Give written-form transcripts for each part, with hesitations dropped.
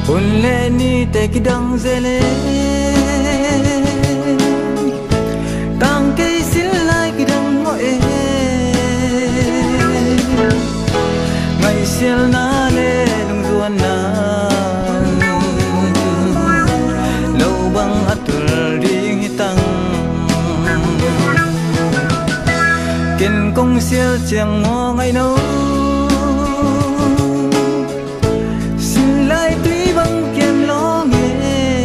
hôn lệ ni te ki dang zele tang cây xin lại ki dang mo e ngày xiel na le lung ruan na lâu bang atul ding hitang ken kong xiel chiang mo ngày nâu xin lại tuy bang kiam lo nghe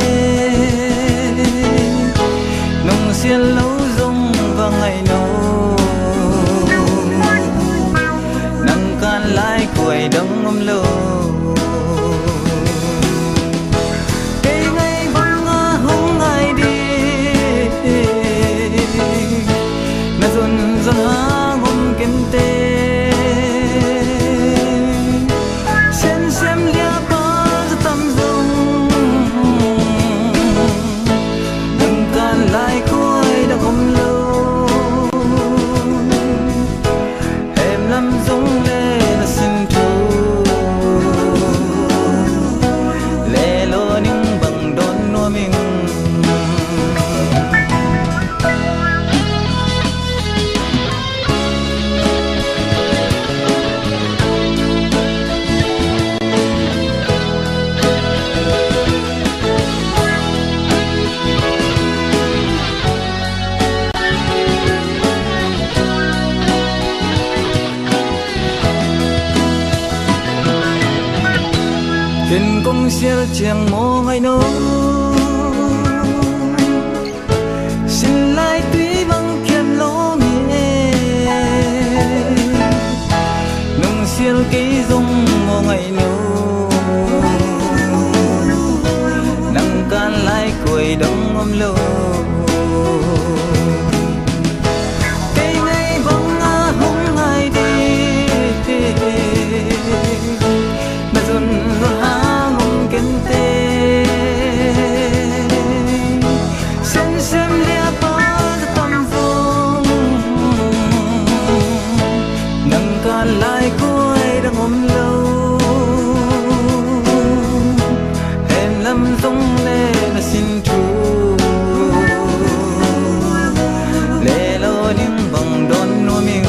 nông xiel lâu rong và ngày nâu nang can lại quay đông ngâm lâu dân ha ngom ken te sen xem lia pa za tam zong đừng can lại coi đã ngom lâu em làm giống lệ là xin thu lệ lo những bằng đón noa mình thiên công xiel chiang mô ngày nô xin lại tuy bằng kiềm lỗ nghe nông xiel cây dung mô ngày nô nắng can lại quầy đông ôm lâu cây ngày bóng ngã hông ngày đi mà dần ha ngom ken te sen sem lia pa tam phong nang can lại coi đang ôm lâu em lâm dông lệ là xin thu lệ lo những bằng đón nuôi mình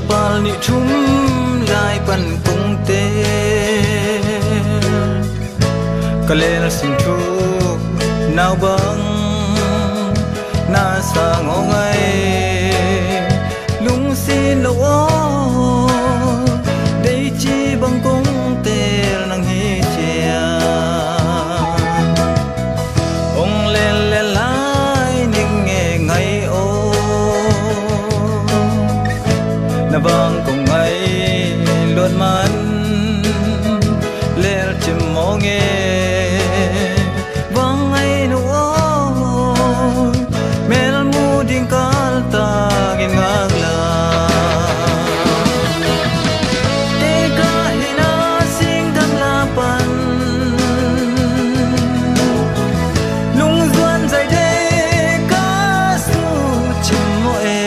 pal ni thum lai pan kung te kalel sin thu nào bang na sa ngongai lung sin lo dei chi bang kung te nang hi chia ong le le lai ning nghe ngày ô na vang cùng ngày luôn man lel chim mô nghe vang ngày nữa mel mu ding kal ta gin ngang la te ka hina sing dang la pan lung duan dai de ka su chim mo e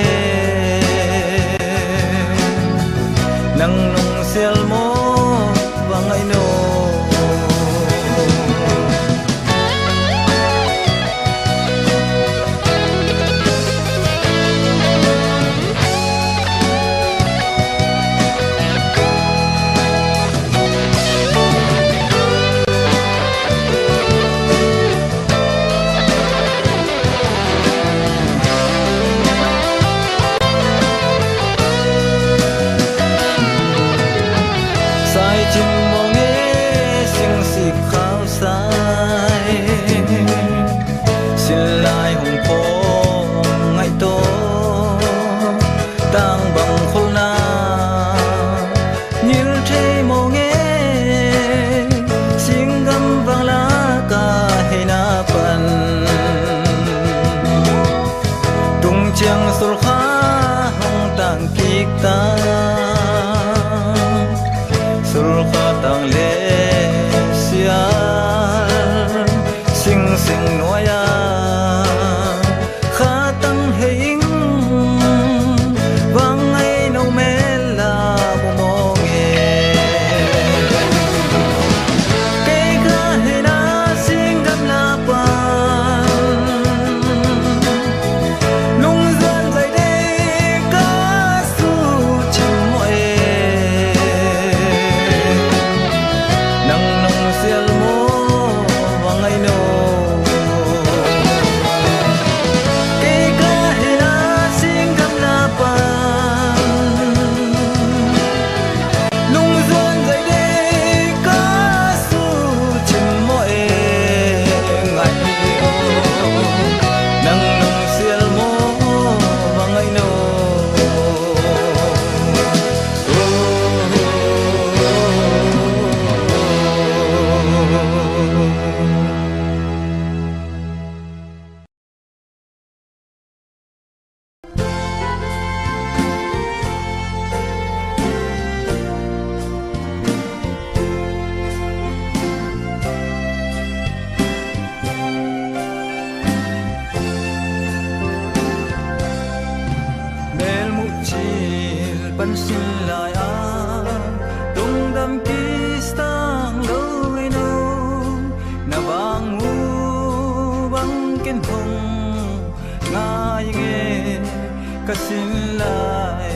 nghe cả xin lại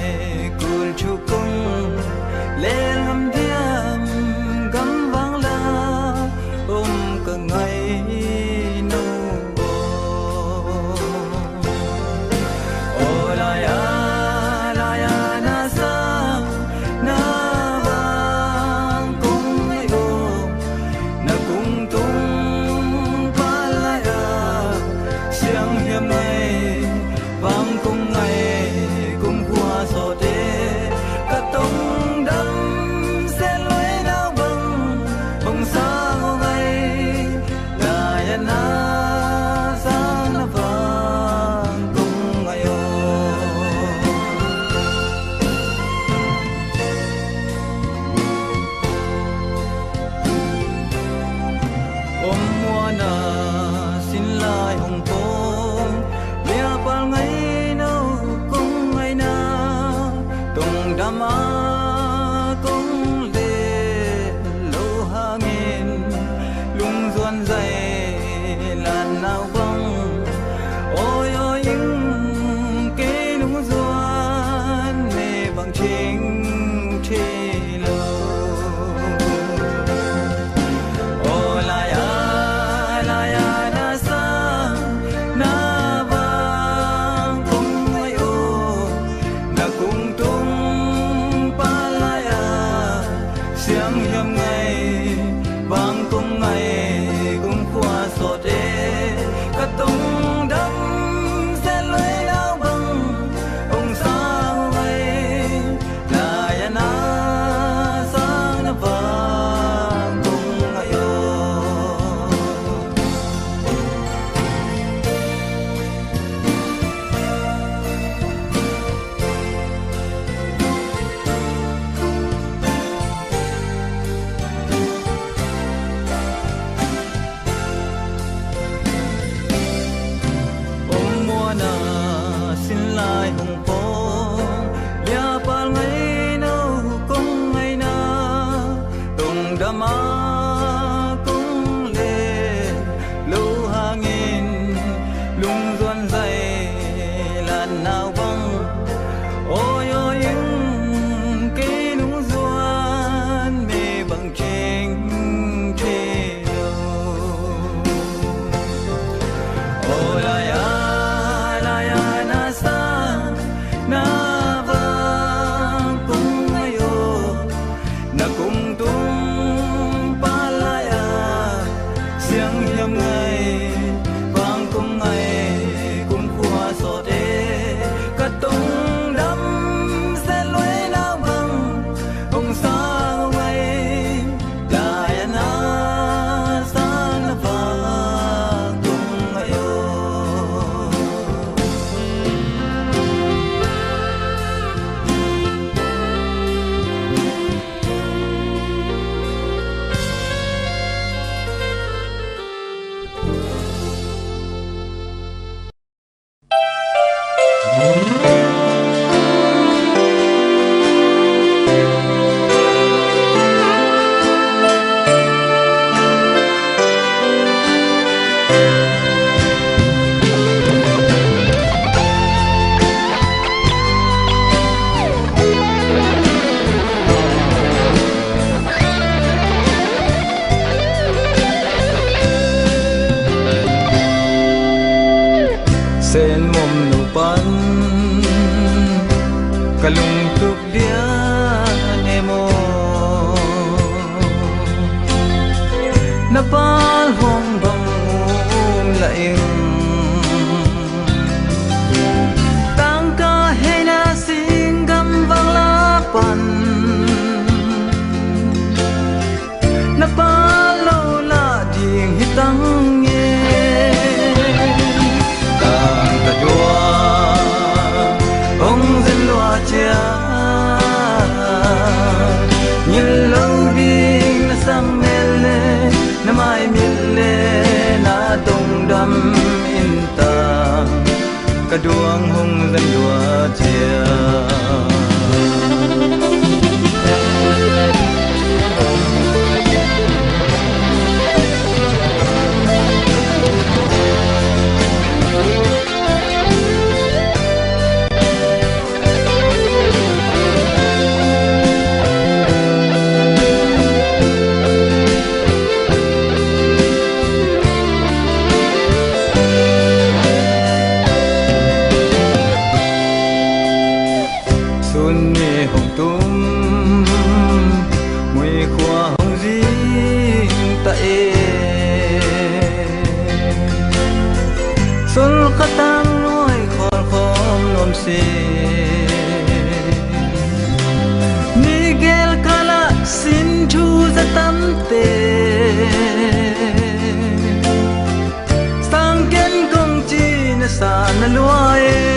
cùi chu cung lên hầm thiam gắm vang la cả ngày nô ô la ya na sa na vang cung ai ô na cung tung pa la ya siang hiam này vang cung ngày cung qua gió đê cả tung đâm sẽ lối đau bông xa ngô ngày là ya na sa na vang cung ngày ô ôm mua na xin lại hồng phong lia pal ngày nâu cung ngày na tung đam cung lệ lô hangin lung duan dày làn nào băng ôi ôi những cái lung duan mê bằng chính thế lô ô la ya na sa na vang cung ai ô na cung tung pa la ya siang hiam ngày vang cung ngày cung qua gió đê cả tung đâm sẽ lối đau ông xa ngày là ya na sa na vang cung ai ô ôm mua na xin lại hồng phong lia pal ngày nâu cung ngày na tung đam cung lệ lô hangin lung duan dày làn nào băng ôi ôi những cái lung duan mê bằng chính thế ô la ya na sa na vang cung ai ô na cung tung pa la ya siang hiam ngày vang cung ngày cung qua gió đê cả tung đâm sẽ lối đau ông xa ngày là ya na sa na vang cung ai ô sen mom nu pan kalung tuk dia nemo napal hong bang laing tang ka hena singgam vang lapan napalo la ding hitang nhìn lâu biên na sang mele na mai mele na tung đam in tang cả duang hung dân đua chia sul khatang noi khol khom nom se Miguel kala sin thu za tam te sang ken kong chi na sa na luae